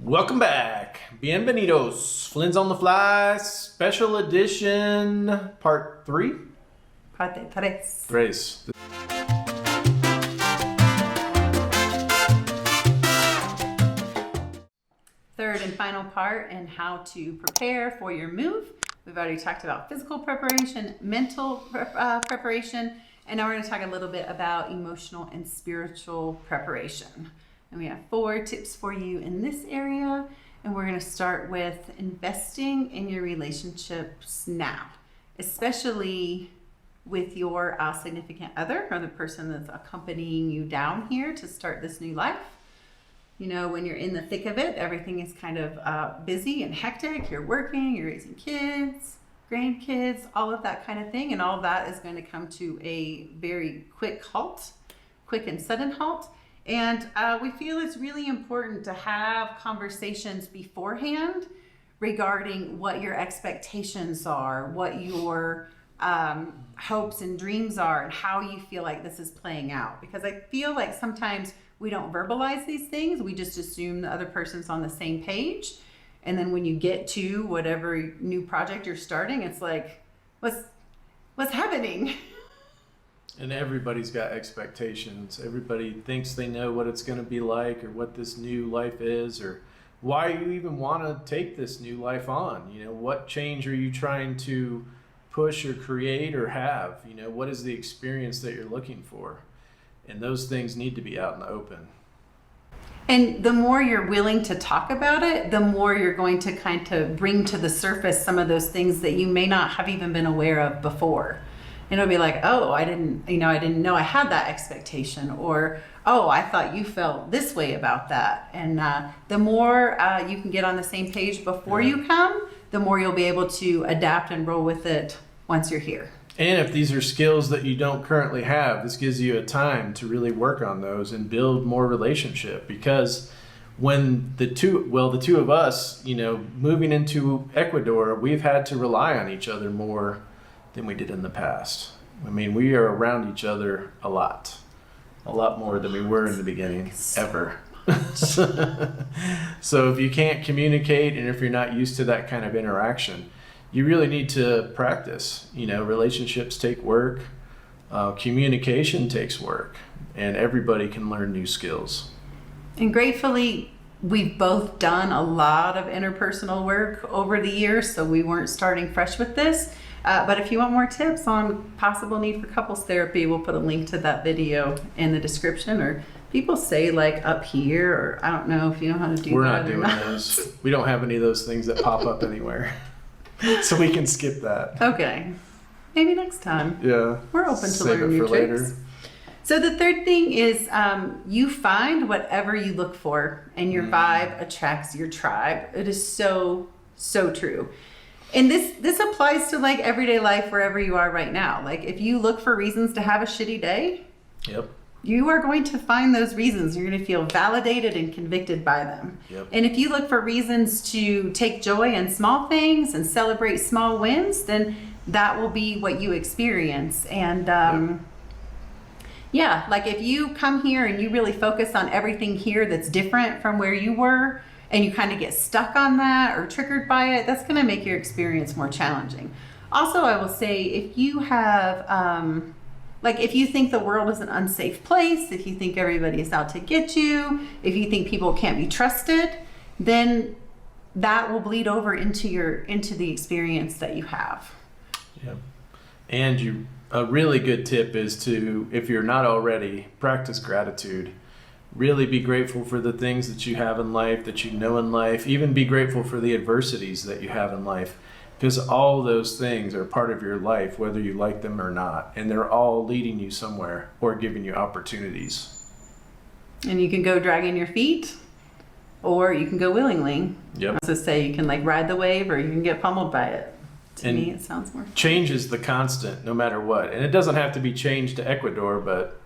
Welcome back. Bienvenidos. Flynn's on the Fly, special edition, part 3? Parte tres. Tres. Third and final part in how to prepare for your move. We've already talked about physical preparation, mental preparation, and now we're going to talk a little bit about emotional and spiritual preparation. And we have 4 tips for you in this area. And we're going to start with investing in your relationships now, especially with your significant other or the person that's accompanying you down here to start this new life. You know, when you're in the thick of it, everything is kind of busy and hectic. You're working, you're raising kids, grandkids, all of that kind of thing. And all of that is going to come to a very quick and sudden halt. And we feel it's really important to have conversations beforehand regarding what your expectations are, what your hopes and dreams are, and how you feel like this is playing out. Because I feel like sometimes we don't verbalize these things. We just assume the other person's on the same page. And then when you get to whatever new project you're starting, it's like, what's happening? And everybody's got expectations. Everybody thinks they know what it's going to be like or what this new life is or why you even want to take this new life on. You know, what change are you trying to push or create or have? You know, what is the experience that you're looking for? And those things need to be out in the open. And the more you're willing to talk about it, the more you're going to kind of bring to the surface some of those things that you may not have even been aware of before. And it'll be like, oh, I didn't know I had that expectation, or, oh, I thought you felt this way about that. And the more you can get on the same page before you come, the more you'll be able to adapt and roll with it once you're here. And if these are skills that you don't currently have, this gives you a time to really work on those and build more relationship. Because when the two of us, you know, moving into Ecuador, we've had to rely on each other more than we did in the past. I mean, we are around each other a lot more than we were in the beginning, ever. So if you can't communicate and if you're not used to that kind of interaction, you really need to practice. You know, relationships take work, communication takes work, and everybody can learn new skills. And gratefully, we've both done a lot of interpersonal work over the years, so we weren't starting fresh with this. But if you want more tips on possible need for couples therapy, we'll put a link to that video in the description, or people say like up here, or I don't know if you know how to do that. We're not doing those. We don't have any of those things that pop up anywhere. So we can skip that. Okay. Maybe next time. Yeah. We're open to learn new tricks. Later. So the third thing is you find whatever you look for, and your vibe attracts your tribe. It is so, so true. And this applies to like everyday life wherever you are right now. Like if you look for reasons to have a shitty day, you are going to find those reasons. You're going to feel validated and convicted by them. And if you look for reasons to take joy in small things and celebrate small wins, then that will be what you experience. And like if you come here and you really focus on everything here that's different from where you were, and you kind of get stuck on that or triggered by it, that's going to make your experience more challenging. Also, I will say, if you have, if you think the world is an unsafe place, if you think everybody is out to get you, if you think people can't be trusted, then that will bleed over into the experience that you have. Yeah. And a really good tip is to, if you're not already, practice gratitude. Really be grateful for the things that you have in life, that you know in life. Even be grateful for the adversities that you have in life, because all those things are part of your life, whether you like them or not. And they're all leading you somewhere or giving you opportunities. And you can go dragging your feet, or you can go willingly. Yep. I was to say, you can like ride the wave, or you can get pummeled by it. To me, it sounds more fun. Change is the constant, no matter what. And it doesn't have to be change to Ecuador, but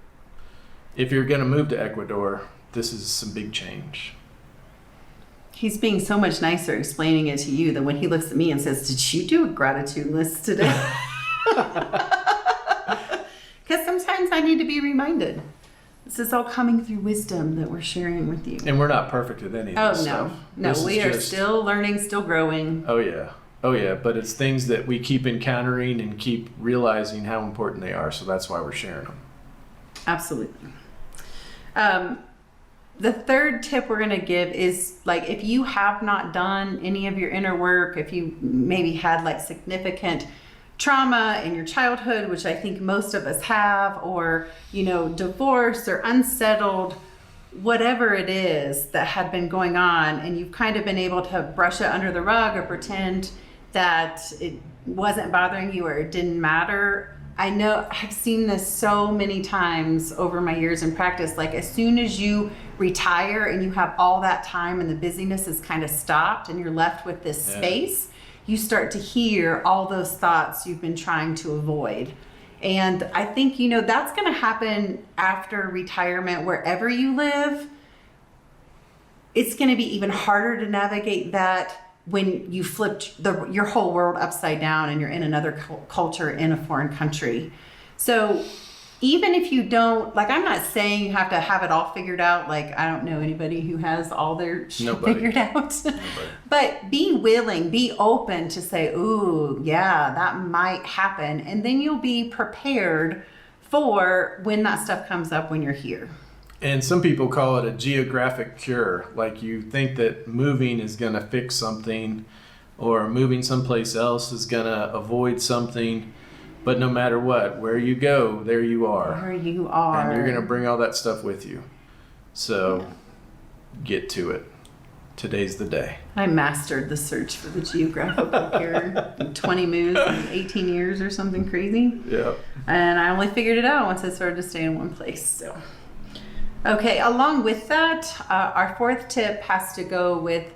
if you're going to move to Ecuador, this is some big change. He's being so much nicer explaining it to you than when he looks at me and says, "Did you do a gratitude list today?" Because sometimes I need to be reminded. This is all coming through wisdom that we're sharing with you. And we're not perfect at any of this stuff. No, This we is are just- still learning, still growing. Oh yeah, but it's things that we keep encountering and keep realizing how important they are, so that's why we're sharing them. Absolutely. The third tip we're going to give is, like, if you have not done any of your inner work, if you maybe had like significant trauma in your childhood, which I think most of us have, or, divorce or unsettled, whatever it is that had been going on, and you've kind of been able to brush it under the rug or pretend that it wasn't bothering you or it didn't matter. I know I've seen this so many times over my years in practice. Like, as soon as you retire and you have all that time and the busyness is kind of stopped and you're left with this space, you start to hear all those thoughts you've been trying to avoid. And I think, that's going to happen after retirement wherever you live. It's going to be even harder to navigate that when you flipped your whole world upside down and you're in another culture in a foreign country. So even if you don't, like, I'm not saying you have to have it all figured out. Like, I don't know anybody who has all their shit figured out. But be willing, be open to say, ooh, yeah, that might happen. And then you'll be prepared for when that stuff comes up when you're here. And some people call it a geographic cure. Like, you think that moving is going to fix something, or moving someplace else is going to avoid something. But no matter what, where you go, there you are. Where you are. And you're going to bring all that stuff with you. So get to it. Today's the day. I mastered the search for the geographical cure in 20 moves in 18 years or something crazy. Yeah. And I only figured it out once I started to stay in one place. So. Okay, along with that, our fourth tip has to go with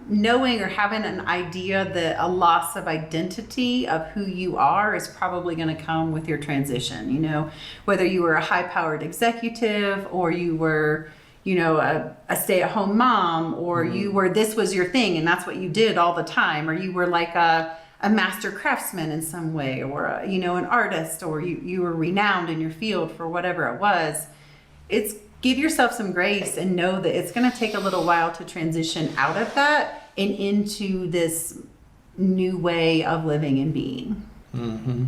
knowing or having an idea that a loss of identity of who you are is probably going to come with your transition. Whether you were a high-powered executive, or you were, a stay-at-home mom, or this was your thing and that's what you did all the time, or you were like a master craftsman in some way, or an artist, or you were renowned in your field for whatever it was. It's give yourself some grace and know that it's going to take a little while to transition out of that and into this new way of living and being. Mm-hmm.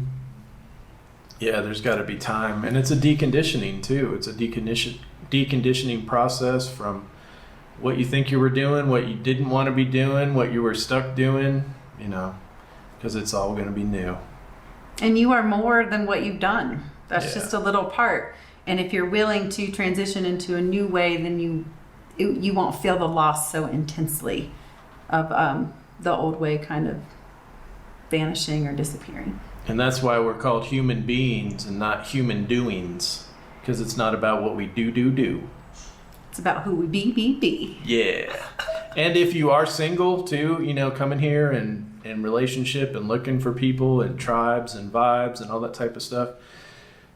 Yeah, there's got to be time. And it's a deconditioning too. It's a deconditioning process from what you think you were doing, what you didn't want to be doing, what you were stuck doing, because it's all going to be new. And you are more than what you've done. That's just a little part. And if you're willing to transition into a new way, then you won't feel the loss so intensely of the old way kind of vanishing or disappearing. And that's why we're called human beings and not human doings, because it's not about what we do. It's about who we be. Yeah. And if you are single too, coming here and in relationship and looking for people and tribes and vibes and all that type of stuff,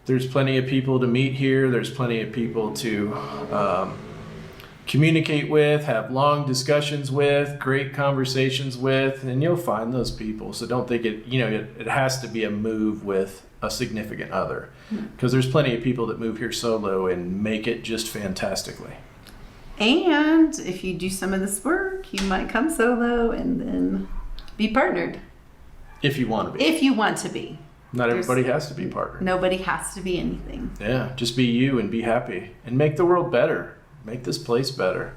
there's plenty of people to meet here. There's plenty of people to communicate with, have long discussions with, great conversations with, and you'll find those people. So don't think it has to be a move with a significant other, because there's plenty of people that move here solo and make it just fantastically. And if you do some of this work, you might come solo and then be partnered. If you want to be. If you want to be. Not everybody has to be partnered. Nobody has to be anything. Yeah, just be you and be happy and make the world better. Make this place better.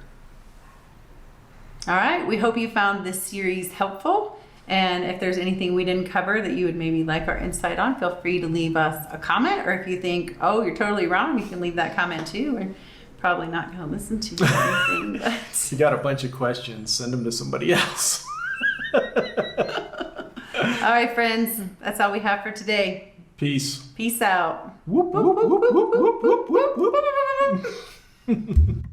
All right, we hope you found this series helpful. And if there's anything we didn't cover that you would maybe like our insight on, feel free to leave us a comment. Or if you think, oh, you're totally wrong, you can leave that comment too. We're probably not going to listen to you or anything. But... If you got a bunch of questions, send them to somebody else. All right, friends, that's all we have for today. Peace. Peace out. Whoop, whoop, whoop, whoop, whoop, whoop, whoop, whoop.